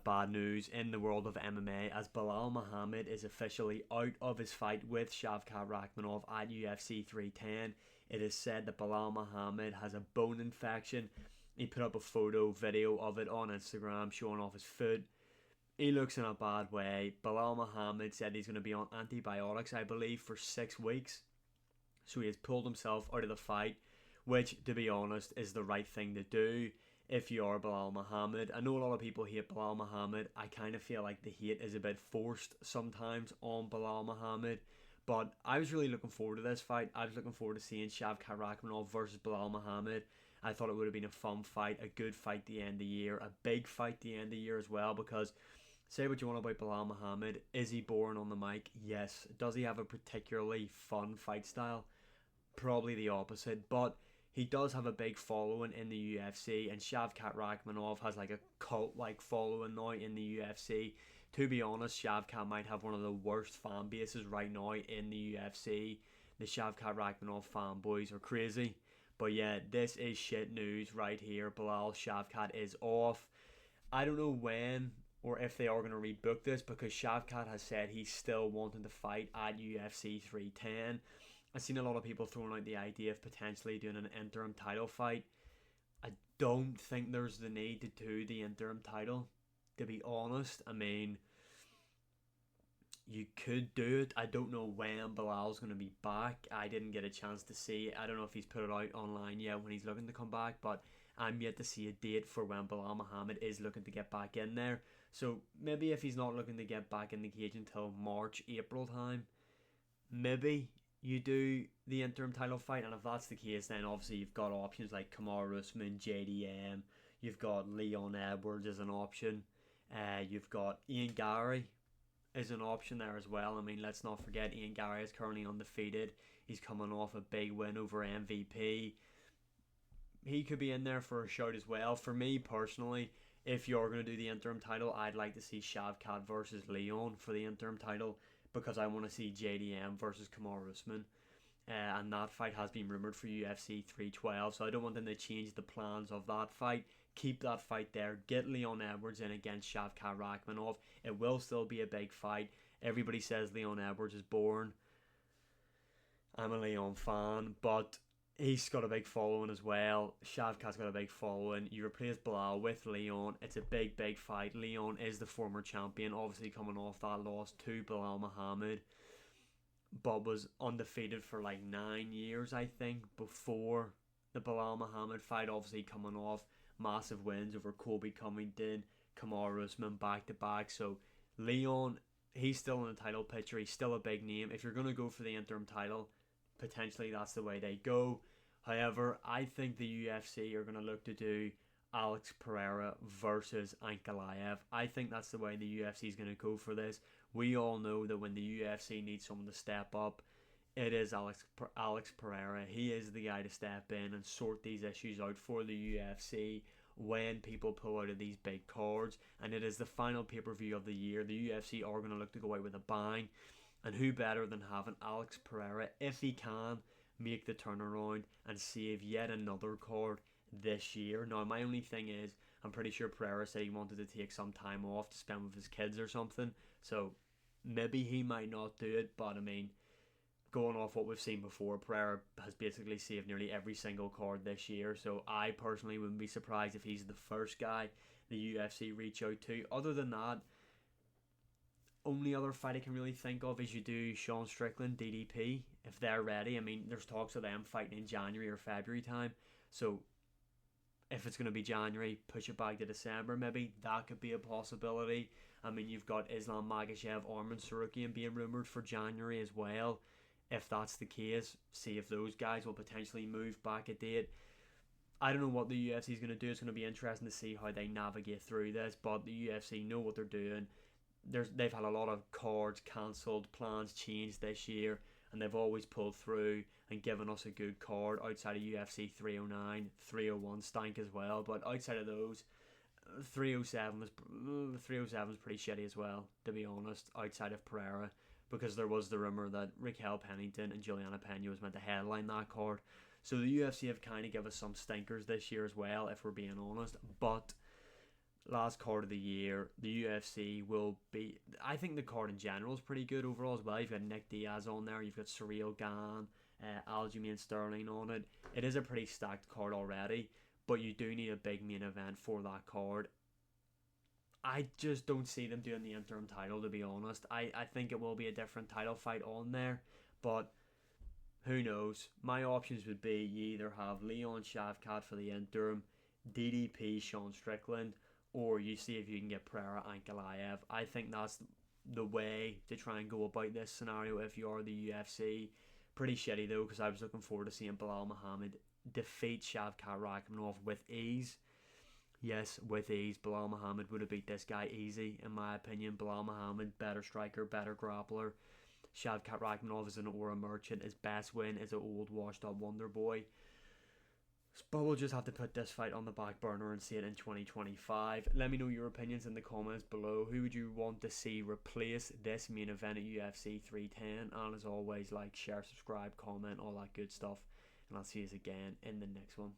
bad news in the world of MMA as Belal Muhammad is officially out of his fight with Shavkat Rakhmonov at UFC 310. It is said that Belal Muhammad has a bone infection. He put up a video of it on Instagram showing off his foot. He looks in a bad way. Belal Muhammad said he's going to be on antibiotics, I believe, for 6 weeks. So he has pulled himself out of the fight, which, to be honest, is the right thing to do if you are Belal Muhammad. I know a lot of people hate Belal Muhammad. I kind of feel like the hate is a bit forced sometimes on Belal Muhammad. But I was really looking forward to this fight. I was looking forward to seeing Shavkat Rakhmonov versus Belal Muhammad. I thought it would have been a fun fight, a good fight at the end of the year, a big fight at the end of the year as well, because say what you want about Belal Muhammad. Is he boring on the mic? Yes. Does he have a particularly fun fight style? Probably the opposite. But he does have a big following in the UFC, and Shavkat Rakhmonov has like a cult-like following now in the UFC. To be honest, Shavkat might have one of the worst fan bases right now in the UFC. The Shavkat Rakhmonov fanboys are crazy. But yeah, this is shit news right here. Belal Shavkat is off. I don't know when or if they are going to rebook this, because Shavkat has said he's still wanting to fight at UFC 310. I've seen a lot of people throwing out the idea of potentially doing an interim title fight. I don't think there's the need to do the interim title, to be honest. I mean, you could do it. I don't know when Bilal's going to be back. I didn't get a chance to see. I don't know if he's put it out online yet when he's looking to come back, but I'm yet to see a date for when Belal Muhammad is looking to get back in there. So maybe if he's not looking to get back in the cage until March, April time, maybe you do the interim title fight. And if that's the case, then obviously you've got options like Kamaru Usman, JDM. You've got Leon Edwards as an option. You've got Ian Gary is an option there as well. I mean, let's not forget Ian Gary is currently undefeated. He's coming off a big win over MVP. He could be in there for a shout as well. For me personally, if you're going to do the interim title, I'd like to see Shavkat versus Leon for the interim title, because I want to see JDM versus Kamaru Usman. And that fight has been rumoured for UFC 312, so I don't want them to change the plans of that fight. Keep that fight there. Get Leon Edwards in against Shavkat Rakhmonov. It will still be a big fight. Everybody says Leon Edwards is boring. I'm a Leon fan, but he's got a big following as well. Shavkat's got a big following. You replace Belal with Leon. It's a big, big fight. Leon is the former champion, obviously coming off that loss to Belal Muhammad, but was undefeated for like 9 years, I think, before the Belal Muhammad fight. Obviously coming off massive wins over Colby Covington, Kamaru Usman back to back. So Leon, he's still in the title picture. He's still a big name. If you're going to go for the interim title, potentially that's the way they go. However, I think the UFC are going to look to do Alex Pereira versus Ankalaev. I think that's the way the UFC is going to go for this. We all know that when the UFC needs someone to step up, it is Alex Pereira. He is the guy to step in and sort these issues out for the UFC when people pull out of these big cards. And it is the final pay-per-view of the year. The UFC are going to look to go out with a bang. And who better than having Alex Pereira, if he can, make the turnaround and save yet another card this year. Now, my only thing is, I'm pretty sure Pereira said he wanted to take some time off to spend with his kids or something. So maybe he might not do it, but I mean, going off what we've seen before, Pereira has basically saved nearly every single card this year. So I personally wouldn't be surprised if he's the first guy the UFC reach out to. Other than that, only other fight I can really think of is you do Sean Strickland, DDP, if they're ready. I mean, there's talks of them fighting in January or February time. So if it's going to be January, push it back to December maybe. That could be a possibility. I mean, you've got Islam Makhachev, Arman Sarukian being rumoured for January as well. If that's the case, see if those guys will potentially move back a date. I don't know what the UFC is going to do. It's going to be interesting to see how they navigate through this, but the UFC know what they're doing. They've had a lot of cards cancelled, plans changed this year, and they've always pulled through and given us a good card outside of UFC 309, 301 stank as well. But outside of those, 307 was pretty shitty as well, to be honest, outside of Pereira, because there was the rumour that Raquel Pennington and Juliana Pena was meant to headline that card. So the UFC have kind of given us some stinkers this year as well, if we're being honest. But last card of the year. The UFC will be. I think the card in general is pretty good overall as well. You've got Nick Diaz on there. You've got Cyril Gane, Aljamain Sterling on it. It is a pretty stacked card already, but you do need a big main event for that card. I just don't see them doing the interim title, to be honest. I think it will be a different title fight on there, but who knows? My options would be you either have Leon Shavkat for the interim, DDP Sean Strickland, or you see if you can get Pereira Ankalaev. I think that's the way to try and go about this scenario if you are the UFC. Pretty shitty though, because I was looking forward to seeing Belal Muhammad defeat Shavkat Rakhmonov with ease. Yes, with ease. Belal Muhammad would have beat this guy easy, in my opinion. Belal Muhammad, better striker, better grappler. Shavkat Rakhmonov is an aura merchant. His best win is an old washed up wonder boy. But we'll just have to put this fight on the back burner and see it in 2025. Let me know your opinions in the comments below. Who would you want to see replace this main event at UFC 310? And as always, like, share, subscribe, comment, all that good stuff. And I'll see you again in the next one.